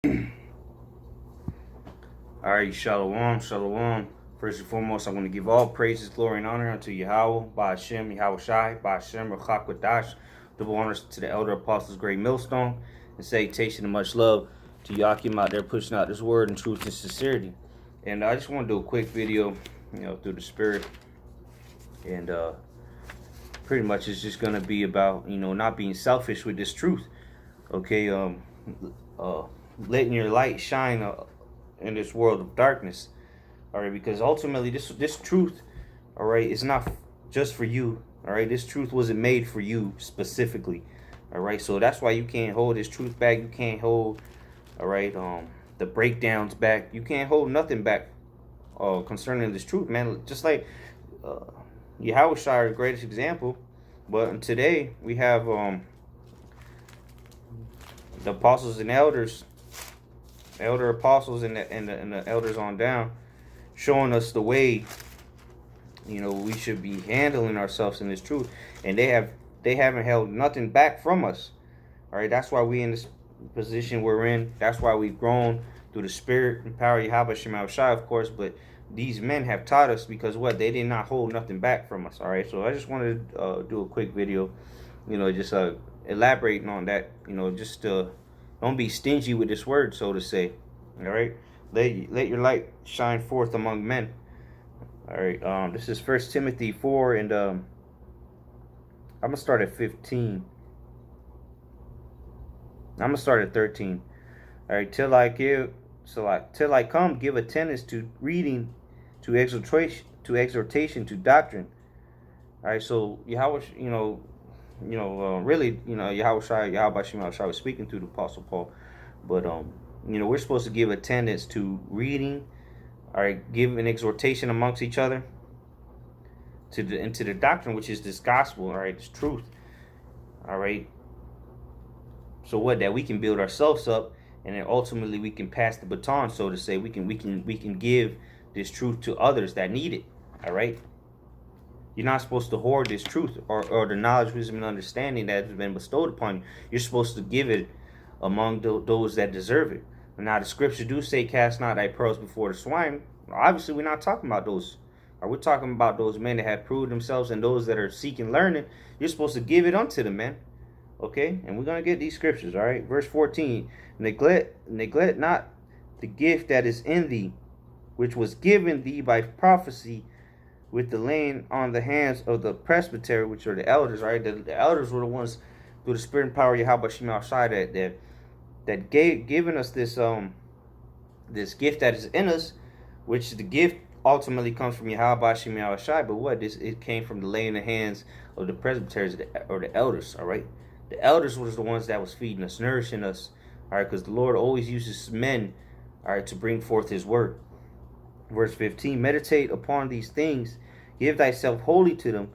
All right, shalom, shalom. First and foremost, I want to give all praises, glory, and honor unto Yahweh, Ba'ashem, Yahweh Shai, Ba'ashem, Rachakwadash. Double honors to the elder apostles, Great Millstone, and salutation and much love to Yakim out there pushing out this word in truth and sincerity. And I just want to do a quick video, through the spirit. And pretty much it's just going to be about, not being selfish with this truth. Okay, letting your light shine in this world of darkness. All right, because ultimately this truth, all right, is not just for you. All right, this truth wasn't made for you specifically. All right, so that's why you can't hold this truth back. You can't hold, all right, the breakdowns back. You can't hold nothing back concerning this truth, man. Just like Yahweh Shai, the greatest example. But today we have the apostles and elders, elder apostles and the elders on down, showing us the way we should be handling ourselves in this truth. And they haven't held nothing back from us. All right, that's why we in this position we're in. That's why we've grown through the spirit and power of Yahweh Shema Shai, of course. But these men have taught us, because what, they did not hold nothing back from us. All right, so I just wanted to do a quick video, just elaborating on that. Just don't be stingy with this word, so to say. All right, let your light shine forth among men. All right, this is 1 Timothy 4, and I'm gonna start at 15. I'm gonna start at 13. All right, till I come, give attendance to reading, to exhortation, to doctrine. All right, so Yahweh, really, Yahweh Shai, Yahweh Shema Shai was speaking through the Apostle Paul, but we're supposed to give attendance to reading. All right, give an exhortation amongst each other into the doctrine, which is this gospel. All right, this truth. All right. So what, that we can build ourselves up, and then ultimately we can pass the baton, so to say. We can give this truth to others that need it. All right. You're not supposed to hoard this truth or the knowledge, wisdom, and understanding that has been bestowed upon you. You're supposed to give it among those that deserve it. Now, the scriptures do say, cast not thy pearls before the swine. Obviously, we're not talking about those. We're talking about those men that have proved themselves, and those that are seeking learning. You're supposed to give it unto them, man. Okay? And we're going to get these scriptures, all right? Verse 14. Neglect not the gift that is in thee, which was given thee by prophecy, with the laying on the hands of the presbytery, which are the elders, right? The elders were the ones, through the spirit and power of Yahweh Shema Shai, that given us this this gift that is in us, which the gift ultimately comes from Yahweh Shema Shai. But what, it came from the laying the hands of the presbyteries or the elders. All right, the elders was the ones that was feeding us, nourishing us. All right, because the Lord always uses men, all right, to bring forth His word. Verse 15, meditate upon these things, give thyself wholly to them,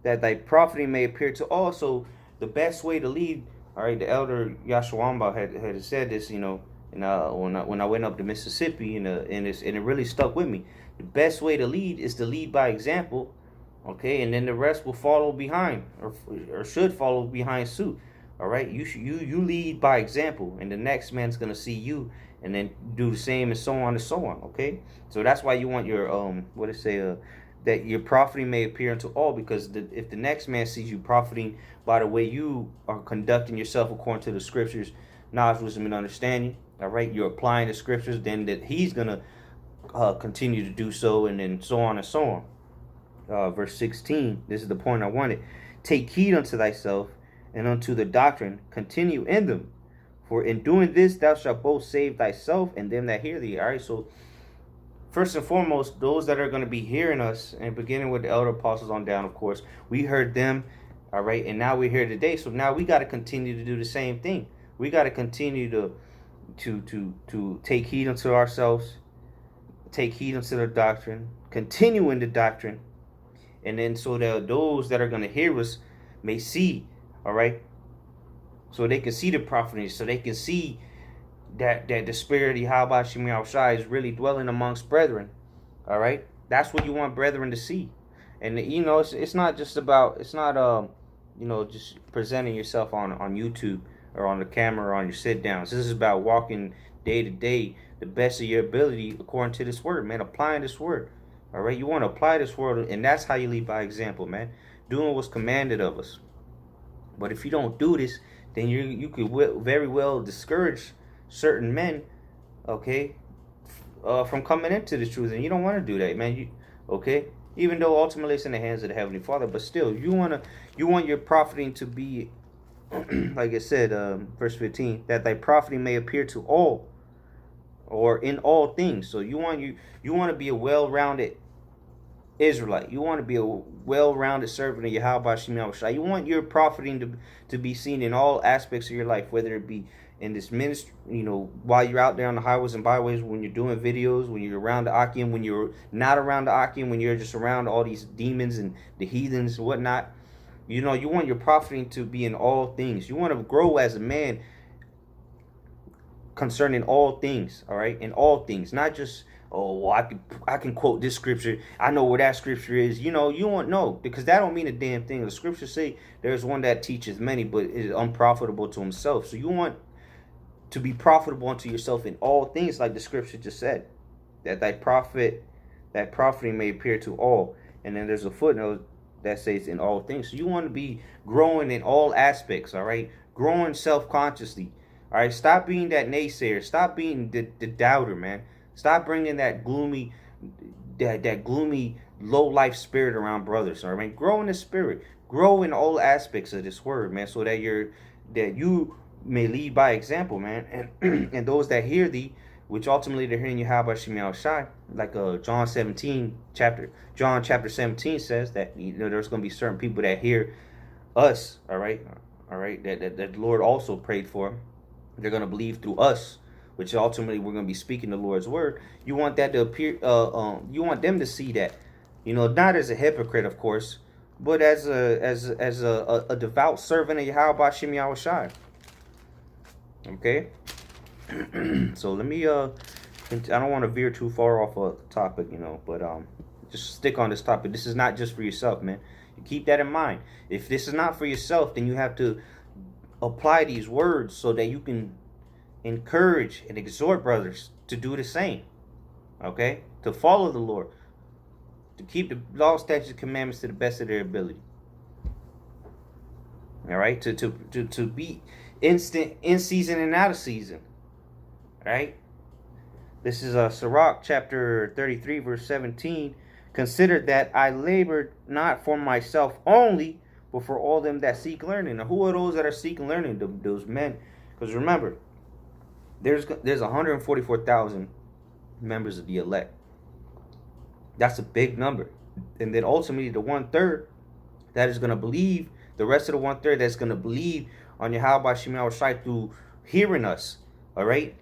that thy profiting may appear to all. So the best way to lead, all right, the elder Yashawamba had said this, and when I went up to Mississippi, and it really stuck with me. The best way to lead is to lead by example, okay, and then the rest will follow behind, or should follow behind suit. All right, you lead by example, and the next man's gonna see you, and then do the same, and so on and so on. Okay, so that's why you want your that your profiting may appear unto all, because if the next man sees you profiting by the way you are conducting yourself according to the scriptures, knowledge, wisdom, and understanding, all right, you're applying the scriptures, then that he's gonna continue to do so, and then so on and so on. Verse 16, this is the point I wanted. Take heed unto thyself and unto the doctrine, continue in them, for in doing this thou shalt both save thyself and them that hear thee. All right, so first and foremost, those that are going to be hearing us, and beginning with the elder apostles on down, of course, we heard them, all right, and now we're here today. So now we got to continue to do the same thing. We got to continue to take heed unto ourselves, take heed unto the doctrine, continue in the doctrine, and then so that those that are going to hear us may see, all right, so they can see the prophetess, so they can see that the spirit of Yahweh Shema Shai is really dwelling amongst brethren. All right, that's what you want brethren to see. And it's not just about, it's not just presenting yourself on YouTube or on the camera or on your sit downs. This is about walking day to day the best of your ability according to this word, man. Applying this word. All right, you want to apply this word, and that's how you lead by example, man. Doing what's commanded of us. But if you don't do this, then you could very well discourage certain men, okay, from coming into the truth, and you don't want to do that, man. Okay, even though ultimately it's in the hands of the Heavenly Father, but still, you want your profiting to be, like it said, verse 15, that thy profiting may appear to all, or in all things. So you want to be a well-rounded Israelite. You want to be a well-rounded servant of Yahweh Shem Yahushua. You want your profiting to be seen in all aspects of your life, whether it be in this ministry, while you're out there on the highways and byways, when you're doing videos, when you're around the Akim, when you're not around the Akim, when you're just around all these demons and the heathens and whatnot. You want your profiting to be in all things. You want to grow as a man concerning all things, all right? In all things, not just, oh, well, I can quote this scripture. I know where that scripture is. You won't know, because that don't mean a damn thing. The scriptures say there's one that teaches many, but is unprofitable to himself. So you want to be profitable unto yourself in all things, like the scripture just said, that that profiting may appear to all. And then there's a footnote that says in all things. So you want to be growing in all aspects, all right? Growing self-consciously, all right? Stop being that naysayer. Stop being the doubter, man. Stop bringing that gloomy, low life spirit around brothers. All right, man. Grow in the spirit. Grow in all aspects of this word, man, so that you may lead by example, man, and those that hear thee, which ultimately they're hearing Yahweh Shem Yahushua, like John chapter 17 says that there's going to be certain people that hear us, all right, that the Lord also prayed for. They're going to believe through us, which ultimately we're going to be speaking the Lord's word. You want that to appear, you want them to see that, not as a hypocrite, of course, but as a devout servant of Yahweh Shem Yahushua. Okay, so let me I don't want to veer too far off a topic, but just stick on this topic. This is not just for yourself, man. You keep that in mind. If this is not for yourself, then you have to apply these words so that you can encourage and exhort brothers to do the same. Okay, to follow the Lord, to keep the law, statutes, commandments to the best of their ability. All right, to be instant in season and out of season. All right, this is Sirach chapter 33 verse 17. Consider that I labored not for myself only, but for all them that seek learning. Now, who are those that are seeking learning? Those men. Because remember, there's 144,000 members of the elect. That's a big number. And then ultimately the 1/3 that is going to believe, the rest of the 1/3 that's going to believe on Yahweh Shem Yahushua through hearing us. All right?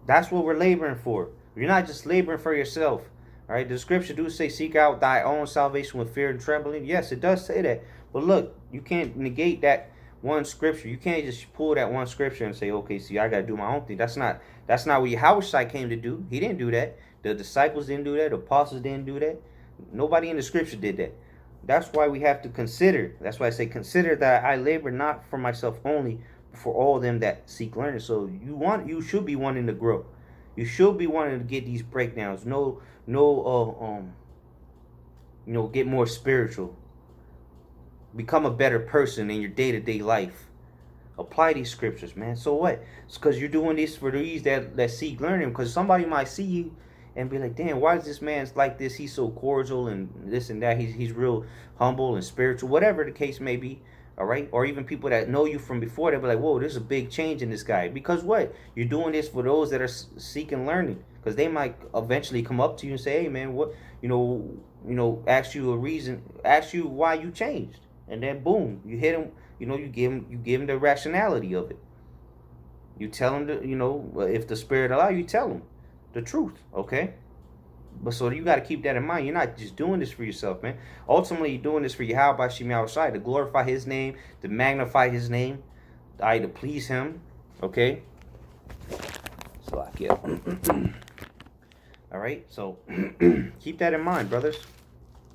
That's what we're laboring for. You're not just laboring for yourself. All right? The scripture do say, seek out thy own salvation with fear and trembling. Yes, it does say that. But look, you can't negate that one scripture. You can't just pull that one scripture and say, okay, see, I got to do my own thing. That's not what Yahushua came to do. He didn't do that. The disciples didn't do that. The apostles didn't do that. Nobody in the scripture did that. That's why we have to consider. That's why I say, consider that I labor not for myself only, but for all them that seek learning. So you should be wanting to grow. You should be wanting to get these breakdowns. Get more spiritual. Become a better person in your day-to-day life. Apply these scriptures, man. So what? It's because you're doing this for these that seek learning. Because somebody might see you and be like, damn, why is this man like this? He's so cordial and this and that. He's real humble and spiritual, whatever the case may be. All right? Or even people that know you from before, they'll be like, whoa, there's a big change in this guy. Because what? You're doing this for those that are seeking learning. Because they might eventually come up to you and say, hey, man, what, ask you a reason, ask you why you changed. And then boom, you hit them, you give them the rationality of it. You tell them if the Spirit allow you, tell them the truth, okay? But so you got to keep that in mind. You're not just doing this for yourself, man. Ultimately, you're doing this for Yahweh Shem Yahushua, to glorify His name, to magnify His name, to please Him, okay? So I get. All right, so keep that in mind, brothers.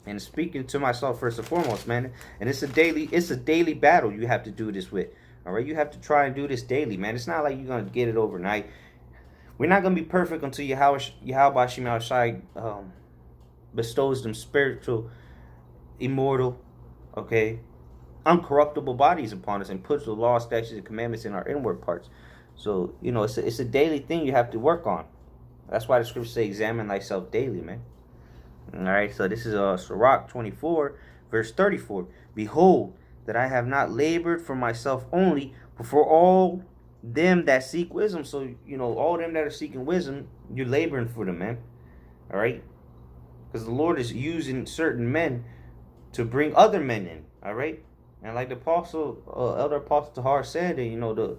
And speaking to myself first and foremost, man, and it's a daily battle you have to do this with. All right, you have to try and do this daily, man. It's not like you're gonna get it overnight. We're not gonna be perfect until Yahweh Shema Shai bestows them spiritual, immortal, okay, uncorruptible bodies upon us and puts the law, statutes, and commandments in our inward parts. So, you know, it's a daily thing you have to work on. That's why the scriptures say, examine thyself daily, man. All right, so this is Sirach 24, verse 34. Behold, that I have not labored for myself only, but for all them that seek wisdom. So, you know, all them that are seeking wisdom, you're laboring for them, man. All right? Because the Lord is using certain men to bring other men in. All right? And like the Elder Apostle Tahar said, you know, the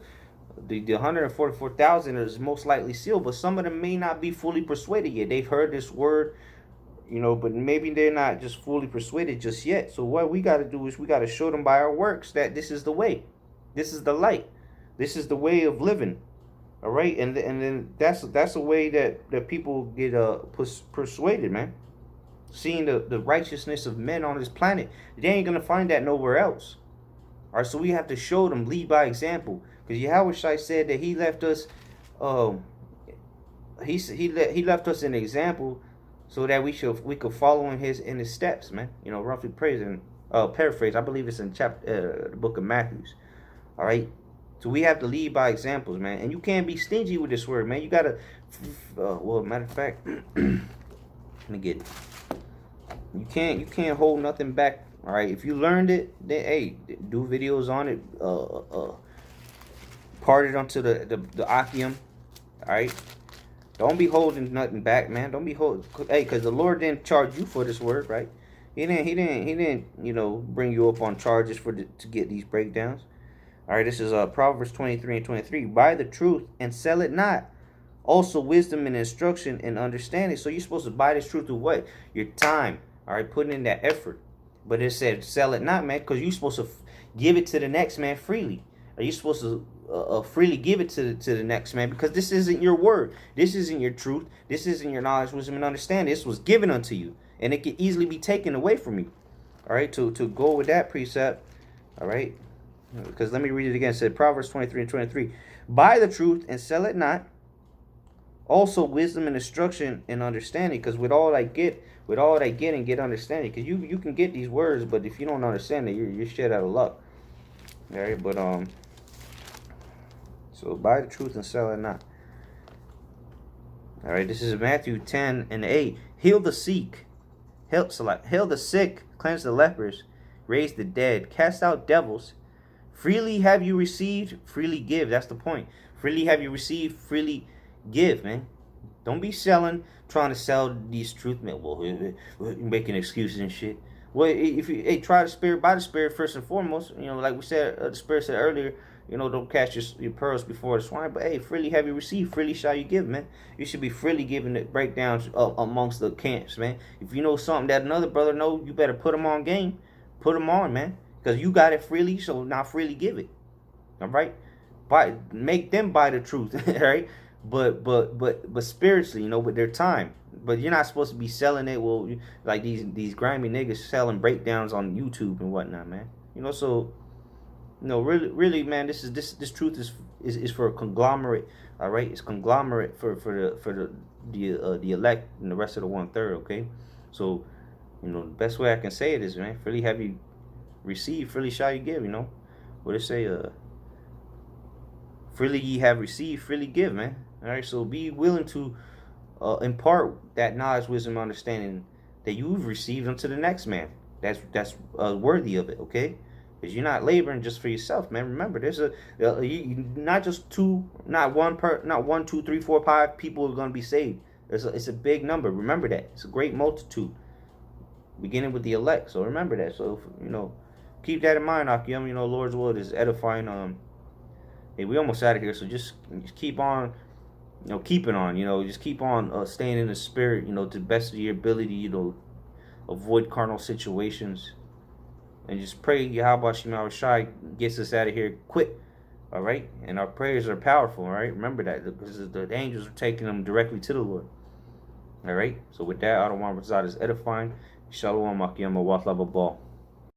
144,000 is most likely sealed, but some of them may not be fully persuaded yet. They've heard this word, you know, but maybe they're not just fully persuaded just yet. So what we got to do is we got to show them by our works that this is the way. This is the light. This is the way of living. All right? And then that's a way that people get persuaded, man. Seeing the righteousness of men on this planet. They ain't going to find that nowhere else. All right? So we have to show them, lead by example. Because Yahweh Shai said that he left us he left us an example so that we could follow in his steps, man. You know, roughly paraphrase. I believe it's in the book of Matthew. All right. So we have to lead by examples, man. And you can't be stingy with this word, man. You gotta. Well, matter of fact, let me get it. You can't hold nothing back. All right. If you learned it, then hey, do videos on it. Part it onto the Akim. All right. Don't be holding nothing back, man. Don't be holding. Hey, because the Lord didn't charge you for this word, right? He didn't. You know, bring you up on charges to get these breakdowns. All right. This is Proverbs 23 and 23. Buy the truth and sell it not. Also, wisdom and instruction and understanding. So you're supposed to buy this truth with what? Your time. All right, putting in that effort. But it said sell it not, man, because you're supposed to give it to the next man freely. Are you supposed to freely give it to the next man, because this isn't your word, this isn't your truth, this isn't your knowledge, wisdom, and understanding. This was given unto you, and it can easily be taken away from you. All right, to go with that precept. All right, because let me read it again. It said Proverbs 23 and 23. Buy the truth and sell it not. Also wisdom and instruction and understanding, because with all I get and get understanding. Because you can get these words, but if you don't understand it, you're shit out of luck. All right, but so buy the truth and sell it not. All right, this is Matthew 10 and 8. Heal the sick, heal the sick, cleanse the lepers, raise the dead, cast out devils. Freely have you received, freely give. That's the point. Freely have you received, freely give, man. Don't be trying to sell these truth, man. Well, making excuses and shit. Well, if you try the Spirit by the Spirit first and foremost, you know, like we said, the Spirit said earlier, you know, don't cast your pearls before the swine. But hey, freely have you received, freely shall you give, man. You should be freely giving the breakdowns amongst the camps, man. If you know something that another brother know, you better put them on game. Put them on, man, because you got it freely, so now freely give it. All right, make them buy the truth, right? But spiritually, you know, with their time. But you're not supposed to be selling it. Well, like these grimy niggas selling breakdowns on YouTube and whatnot, man. You know, so you know, really, man, this truth is for a conglomerate. All right, it's conglomerate for the elect and the rest of the 1/3. Okay, so you know, the best way I can say it is, man, freely have you received, freely shall you give. You know, what it say? Freely ye have received, freely give, man. All right, so be willing to impart that knowledge, wisdom, understanding that you've received unto the next man. That's worthy of it, okay? Because you're not laboring just for yourself, man. Remember, there's not just not one, two, three, four, 5 people are gonna be saved. It's a big number. Remember that. It's a great multitude, beginning with the elect. So remember that. So you know, keep that in mind, Akim. You know, Lord's word is edifying. Hey, we almost out of here, so just keep on, you know, keeping on, you know, just keep on staying in the spirit, you know, to the best of your ability, you know, avoid carnal situations, and just pray Yahweh Shema Shai gets us out of here quick, all right? And our prayers are powerful, all right? Remember that, because the angels are taking them directly to the Lord, all right? So with that, I don't want to reside as edifying. Shalom, Akim, Awat Lava Ball.